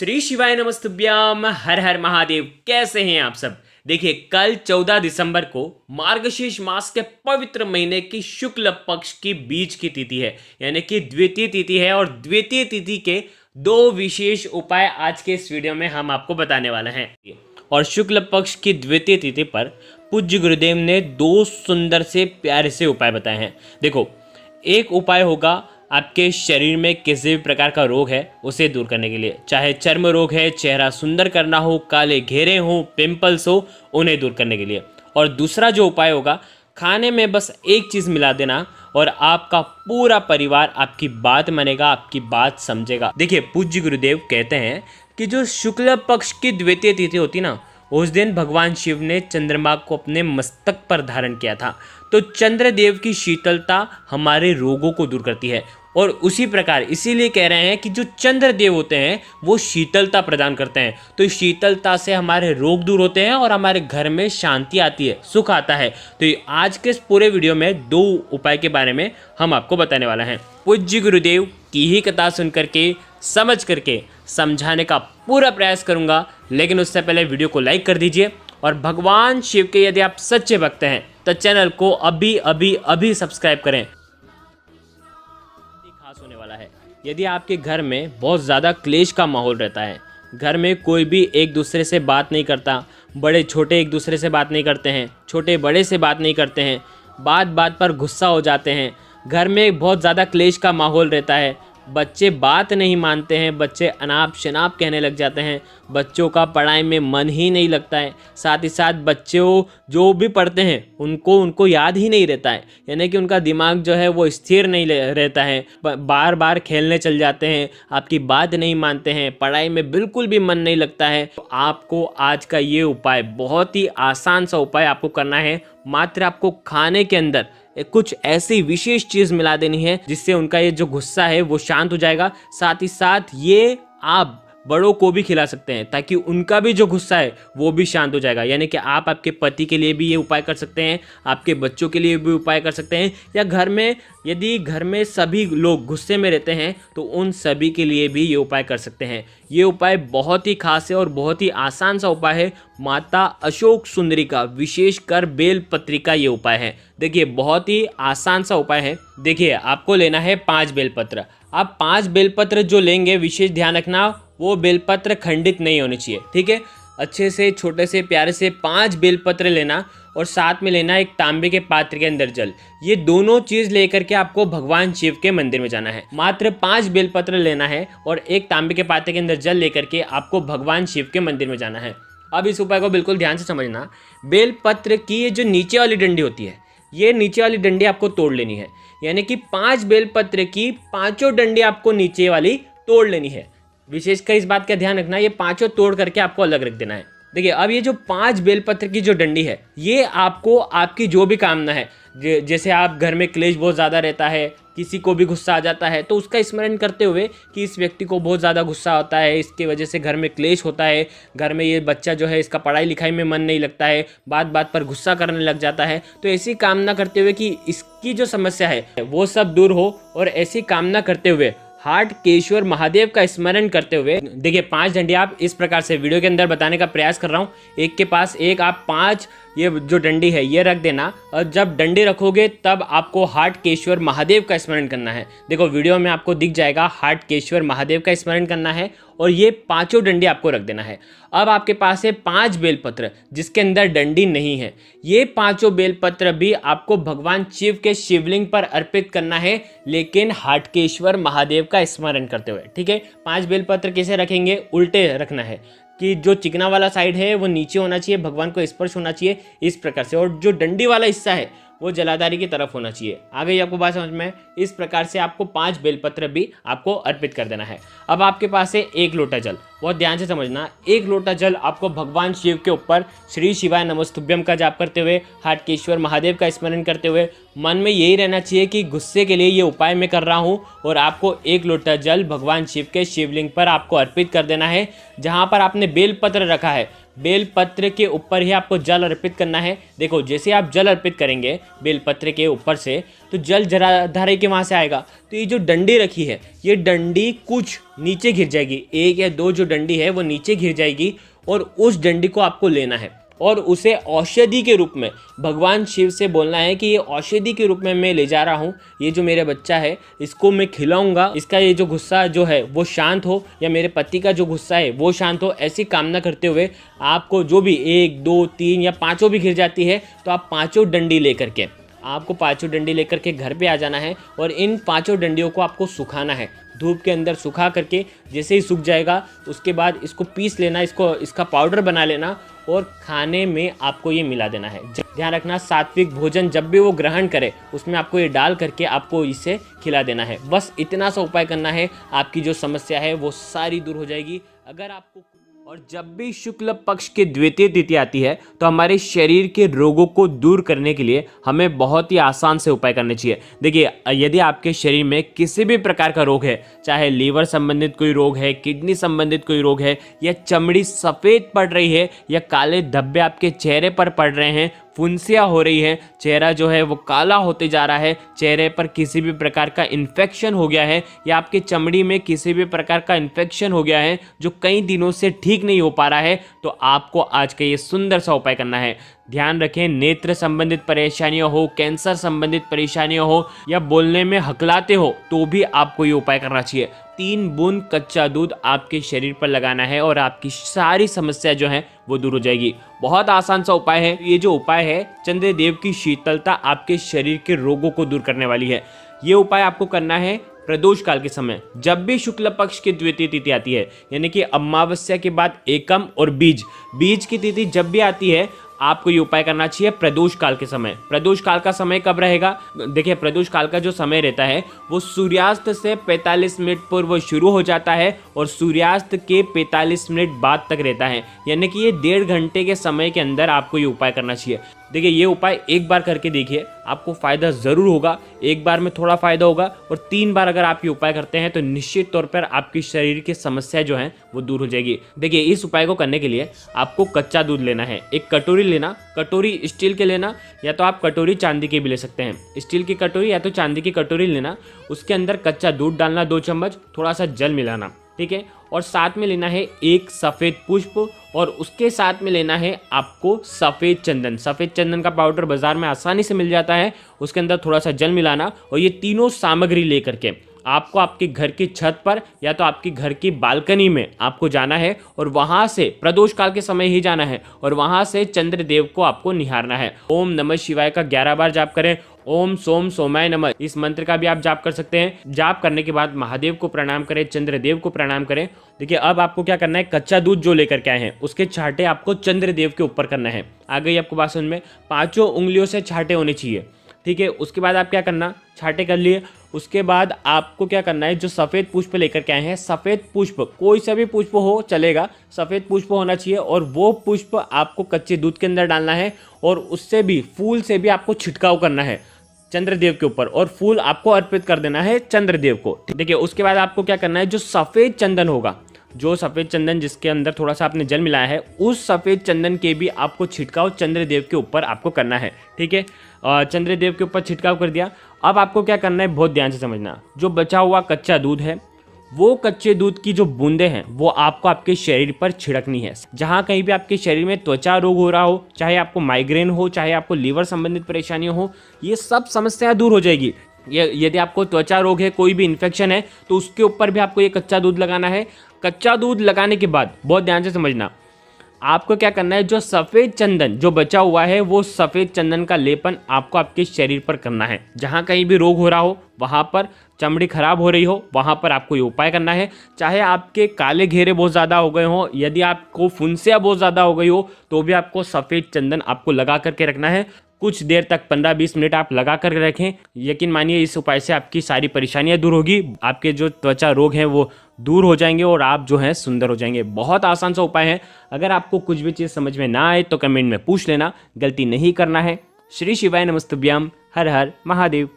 श्री शिवाय नमस्तुभ्यम। हर हर महादेव। कैसे हैं आप सब। देखिए, कल 14 दिसंबर को मार्गशीर्ष मास के पवित्र महीने की शुक्ल पक्ष की बीच की तिथि है, यानी कि द्वितीय तिथि है। और द्वितीय तिथि के दो विशेष उपाय आज के इस वीडियो में हम आपको बताने वाले हैं। और शुक्ल पक्ष की द्वितीय तिथि पर पूज्य गुरुदेव ने दो सुंदर से प्यारे से उपाय बताए हैं। देखो, एक उपाय होगा आपके शरीर में किसी भी प्रकार का रोग है उसे दूर करने के लिए, चाहे चर्म रोग है, चेहरा सुंदर करना हो, काले घेरे हो, पिंपल्स हो, उन्हें दूर करने के लिए। और दूसरा जो उपाय होगा, खाने में बस एक चीज़ मिला देना और आपका पूरा परिवार आपकी बात मानेगा, आपकी बात समझेगा। देखिए, पूज्य गुरुदेव कहते हैं कि जो शुक्ल पक्ष की द्वितीय तिथि होती ना, उस दिन भगवान शिव ने चंद्रमा को अपने मस्तक पर धारण किया था। तो चंद्रदेव की शीतलता हमारे रोगों को दूर करती है। और उसी प्रकार इसीलिए कह रहे हैं कि जो चंद्रदेव होते हैं वो शीतलता प्रदान करते हैं। तो इस शीतलता से हमारे रोग दूर होते हैं और हमारे घर में शांति आती है, सुख आता है। तो आज के इस पूरे वीडियो में दो उपाय के बारे में हम आपको बताने वाले हैं। पूज्य गुरुदेव की ही कथा सुन करके, समझ करके समझाने का पूरा प्रयास करूंगा। लेकिन उससे पहले वीडियो को लाइक कर दीजिए। और भगवान शिव के यदि आप सच्चे भक्त हैं तो चैनल को अभी सब्सक्राइब करें। खास होने वाला है, यदि आपके घर में बहुत ज़्यादा क्लेश का माहौल रहता है, घर में कोई भी एक दूसरे से बात नहीं करता, बड़े छोटे एक दूसरे से बात नहीं करते हैं, छोटे बड़े से बात नहीं करते हैं, बात बात पर गुस्सा हो जाते हैं, घर में बहुत ज़्यादा क्लेश का माहौल रहता है, बच्चे बात नहीं मानते हैं, बच्चे अनाप शनाप कहने लग जाते हैं, बच्चों का पढ़ाई में मन ही नहीं लगता है, साथ ही साथ बच्चों जो भी पढ़ते हैं उनको याद ही नहीं रहता है, यानी कि उनका दिमाग जो है वो स्थिर नहीं रहता है, बार बार खेलने चल जाते हैं, आपकी बात नहीं मानते हैं, पढ़ाई में बिल्कुल भी मन नहीं लगता है। तो आपको आज का ये उपाय, बहुत ही आसान सा उपाय आपको करना है। मात्र आपको खाने के अंदर कुछ ऐसी विशेष चीज़ मिला देनी है जिससे उनका ये जो गुस्सा है वो शांत हो जाएगा। साथ ही साथ ये आप बड़ों को भी खिला सकते हैं ताकि उनका भी जो गुस्सा है वो भी शांत हो जाएगा। यानी कि आप आपके पति के लिए भी ये उपाय कर सकते हैं, आपके बच्चों के लिए भी उपाय कर सकते हैं, या घर में यदि घर में सभी लोग गुस्से में रहते हैं तो उन सभी के लिए भी ये उपाय कर सकते हैं। ये उपाय बहुत ही खास है और बहुत ही आसान सा उपाय है। माता अशोक सुंदरी का विशेषकर बेल पत्री का ये उपाय है। देखिए, बहुत ही आसान सा उपाय है। देखिए, आपको लेना है 5 बेलपत्र। आप 5 बेलपत्र जो लेंगे, विशेष ध्यान रखना वो बेलपत्र खंडित नहीं होने चाहिए, ठीक है। अच्छे से छोटे से प्यारे से 5 बेलपत्र लेना और साथ में लेना एक तांबे के पात्र के अंदर जल। ये दोनों चीज़ लेकर के आपको भगवान शिव के मंदिर में जाना है। मात्र 5 बेलपत्र लेना है और एक तांबे के पात्र के अंदर जल लेकर के आपको भगवान शिव के मंदिर में जाना है। अब इस उपाय को बिल्कुल ध्यान से समझना। बेलपत्र की ये जो नीचे वाली डंडी होती है, ये नीचे वाली डंडी आपको तोड़ लेनी है। यानी कि 5 बेलपत्र की 5 डंडी आपको नीचे वाली तोड़ लेनी है। विशेषकर इस बात का ध्यान रखना, ये 5 तोड़ करके आपको अलग रख देना है। देखिए, अब ये जो 5 बेलपत्र की जो डंडी है, ये आपको आपकी जो भी कामना है, जैसे आप घर में क्लेश बहुत ज़्यादा रहता है, किसी को भी गुस्सा आ जाता है, तो उसका स्मरण करते हुए कि इस व्यक्ति को बहुत ज़्यादा गुस्सा होता है, इसकी वजह से घर में क्लेश होता है, घर में ये बच्चा जो है इसका पढ़ाई लिखाई में मन नहीं लगता है, बात बात पर गुस्सा करने लग जाता है, तो ऐसी कामना करते हुए कि इसकी जो समस्या है वो सब दूर हो, और ऐसी कामना करते हुए हाटकेश्वर महादेव का स्मरण करते हुए, देखिए 5 डंडी आप इस प्रकार से वीडियो के अंदर बताने का प्रयास कर रहा हूँ। एक के पास एक आप 5 ये जो डंडी है ये रख देना, और जब डंडी रखोगे तब आपको हाटकेश्वर महादेव का स्मरण करना है। देखो, वीडियो में आपको दिख जाएगा, हाटकेश्वर महादेव का स्मरण करना है और ये 5 डंडी आपको रख देना है। अब आपके पास है 5 बेलपत्र जिसके अंदर डंडी नहीं है। ये 5 बेलपत्र भी आपको भगवान शिव के शिवलिंग पर अर्पित करना है, लेकिन हाटकेश्वर महादेव का स्मरण करते हुए, ठीक है। 5 बेलपत्र कैसे रखेंगे, उल्टे रखना है कि जो चिकना वाला साइड है वो नीचे होना चाहिए, भगवान को स्पर्श होना चाहिए, इस प्रकार से। और जो डंडी वाला हिस्सा है वो जलाधारी की तरफ होना चाहिए। आ गई आपको बात समझ में। इस प्रकार से आपको 5 बेलपत्र भी आपको अर्पित कर देना है। अब आपके पास है 1 लोटा जल। बहुत ध्यान से समझना, 1 लोटा जल आपको भगवान शिव के ऊपर श्री शिवाय नमस्तुभ्यम का जाप करते हुए, हाटकेश्वर महादेव का स्मरण करते हुए, मन में यही रहना चाहिए कि गुस्से के लिए ये उपाय मैं कर रहा हूँ, और आपको 1 लोटा जल भगवान शिव के शिवलिंग पर आपको अर्पित कर देना है। जहाँ पर आपने बेलपत्र रखा है बेलपत्र के ऊपर ही आपको जल अर्पित करना है। देखो जैसे आप जल अर्पित करेंगे बेलपत्र के ऊपर से, तो जल जलाधारे के वहाँ से आएगा। तो ये जो डंडी रखी है, ये डंडी कुछ नीचे गिर जाएगी, 1 या 2 जो डंडी है वो नीचे गिर जाएगी, और उस डंडी को आपको लेना है और उसे औषधि के रूप में भगवान शिव से बोलना है कि ये औषधि के रूप में मैं ले जा रहा हूँ, ये जो मेरा बच्चा है इसको मैं खिलाऊंगा, इसका ये जो गुस्सा जो है वो शांत हो, या मेरे पति का जो गुस्सा है वो शांत हो। ऐसी कामना करते हुए आपको जो भी 1, 2, 3 या 5 भी घिर जाती है, तो आप 5 डंडी लेकर के, आपको 5 डंडी लेकर के घर पे आ जाना है और इन 5 डंडियों को आपको सुखाना है, धूप के अंदर सुखा करके। जैसे ही सूख जाएगा उसके बाद इसको पीस लेना, इसका पाउडर बना लेना और खाने में आपको ये मिला देना है। ध्यान रखना, सात्विक भोजन जब भी वो ग्रहण करे उसमें आपको ये डाल करके आपको इसे खिला देना है। बस इतना सा उपाय करना है, आपकी जो समस्या है वो सारी दूर हो जाएगी। अगर आपको और जब भी शुक्ल पक्ष की द्वितीय तिथि आती है तो हमारे शरीर के रोगों को दूर करने के लिए हमें बहुत ही आसान से उपाय करने चाहिए। देखिए, यदि आपके शरीर में किसी भी प्रकार का रोग है, चाहे लीवर संबंधित कोई रोग है, किडनी संबंधित कोई रोग है, या चमड़ी सफ़ेद पड़ रही है, या काले धब्बे आपके चेहरे पर पड़ रहे हैं, फुंसियाँ हो रही है, चेहरा जो है वो काला होते जा रहा है, चेहरे पर किसी भी प्रकार का इन्फेक्शन हो गया है, या आपके चमड़ी में किसी भी प्रकार का इन्फेक्शन हो गया है जो कई दिनों से ठीक नहीं हो पा रहा है, तो आपको आज का ये सुंदर सा उपाय करना है। ध्यान रखें, नेत्र संबंधित परेशानियां हो, कैंसर संबंधित परेशानियां हो, या बोलने में हकलाते हो, तो भी आपको ये उपाय करना चाहिए। 3 बूंद कच्चा दूध आपके शरीर पर लगाना है और आपकी सारी समस्या जो है वो दूर हो जाएगी। बहुत आसान सा उपाय है। ये जो उपाय है, चंद्रदेव की शीतलता आपके शरीर के रोगों को दूर करने वाली है। ये उपाय आपको करना है प्रदोष काल के समय, जब भी शुक्ल पक्ष की द्वितीय तिथि आती है, यानी कि अमावस्या के बाद एकम और बीज की तिथि जब भी आती है, आपको ये उपाय करना चाहिए प्रदोष काल के समय। प्रदोष काल का समय कब रहेगा? देखिए, प्रदोष काल का जो समय रहता है वो सूर्यास्त से 45 मिनट पूर्व शुरू हो जाता है और सूर्यास्त के 45 मिनट बाद तक रहता है, यानी कि ये 1.5 घंटे के समय के अंदर आपको ये उपाय करना चाहिए। देखिए, ये उपाय एक बार करके देखिए, आपको फ़ायदा ज़रूर होगा। एक बार में थोड़ा फ़ायदा होगा और 3 बार अगर आप ये उपाय करते हैं तो निश्चित तौर पर आपकी शरीर की समस्या जो है वो दूर हो जाएगी। देखिए, इस उपाय को करने के लिए आपको कच्चा दूध लेना है, एक कटोरी लेना, कटोरी स्टील के लेना, या तो आप कटोरी चांदी की भी ले सकते हैं। स्टील की कटोरी या तो चांदी की कटोरी लेना, उसके अंदर कच्चा दूध डालना 2 चम्मच, थोड़ा सा जल मिलाना, ठीक है। और साथ में लेना है एक सफ़ेद पुष्प, और उसके साथ में लेना है आपको सफ़ेद चंदन। सफ़ेद चंदन का पाउडर बाज़ार में आसानी से मिल जाता है, उसके अंदर थोड़ा सा जल मिलाना, और ये तीनों सामग्री लेकर के आपको आपके घर की छत पर या तो आपकी घर की बालकनी में आपको जाना है, और वहाँ से प्रदोष काल के समय ही जाना है, और वहाँ से चंद्रदेव को आपको निहारना है। ओम नमः शिवाय का 11 बार जाप करें। ओम सोम सोमाय नमः, इस मंत्र का भी आप जाप कर सकते हैं। जाप करने के बाद महादेव को प्रणाम करें, चंद्रदेव को प्रणाम करें। देखिए, अब आपको क्या करना है, कच्चा दूध जो लेकर के आए हैं उसके छांटे आपको चंद्रदेव के ऊपर करना है। आ गई आपको बात समझ में? 5 उंगलियों से छांटे होने चाहिए, ठीक है। उसके बाद आप क्या करना, छांटे कर लिए, उसके बाद आपको क्या करना है, जो सफ़ेद पुष्प लेकर के आए हैं, सफ़ेद पुष्प कोई सा भी पुष्प हो चलेगा, सफ़ेद पुष्प होना चाहिए, और वो पुष्प आपको कच्चे दूध के अंदर डालना है, और उससे भी फूल से भी आपको छिड़काव करना है चंद्रदेव के ऊपर, और फूल आपको अर्पित कर देना है चंद्रदेव को। देखिए, उसके बाद आपको क्या करना है, जो सफ़ेद चंदन होगा, जो सफ़ेद चंदन जिसके अंदर थोड़ा सा आपने जल मिलाया है, उस सफ़ेद चंदन के भी आपको छिड़काव चंद्रदेव के ऊपर आपको करना है, ठीक है। चंद्रदेव के ऊपर छिड़काव कर दिया। अब आपको क्या करना है, बहुत ध्यान से समझना, जो बचा हुआ कच्चा दूध है, वो कच्चे दूध की जो बूंदें हैं वो आपको आपके शरीर पर छिड़कनी है। जहाँ कहीं भी आपके शरीर में त्वचा रोग हो रहा हो, चाहे आपको माइग्रेन हो, चाहे आपको लीवर संबंधित परेशानियाँ हो, ये सब समस्याएं दूर हो जाएगी। यदि आपको त्वचा रोग है, कोई भी इन्फेक्शन है, तो उसके ऊपर भी आपको ये कच्चा दूध लगाना है। कच्चा दूध लगाने के बाद बहुत ध्यान से समझना, आपको क्या करना है, जो सफ़ेद चंदन जो बचा हुआ है, वो सफ़ेद चंदन का लेपन आपको आपके शरीर पर करना है। जहाँ कहीं भी रोग हो रहा हो वहाँ पर, चमड़ी खराब हो रही हो वहाँ पर आपको ये उपाय करना है। चाहे आपके काले घेरे बहुत ज़्यादा हो गए हों, यदि आपको फुंसियाँ बहुत ज़्यादा हो गई हो, तो भी आपको सफ़ेद चंदन आपको लगा करके रखना है। कुछ देर तक 15-20 मिनट आप लगा कर रखें। यकीन मानिए, इस उपाय से आपकी सारी परेशानियां दूर होगी, आपके जो त्वचा रोग हैं वो दूर हो जाएंगे, और आप जो हैं सुंदर हो जाएंगे। बहुत आसान सा उपाय है। अगर आपको कुछ भी चीज़ समझ में ना आए तो कमेंट में पूछ लेना, गलती नहीं करना है। श्री शिवाय नमस्तुभ्याम। हर हर महादेव।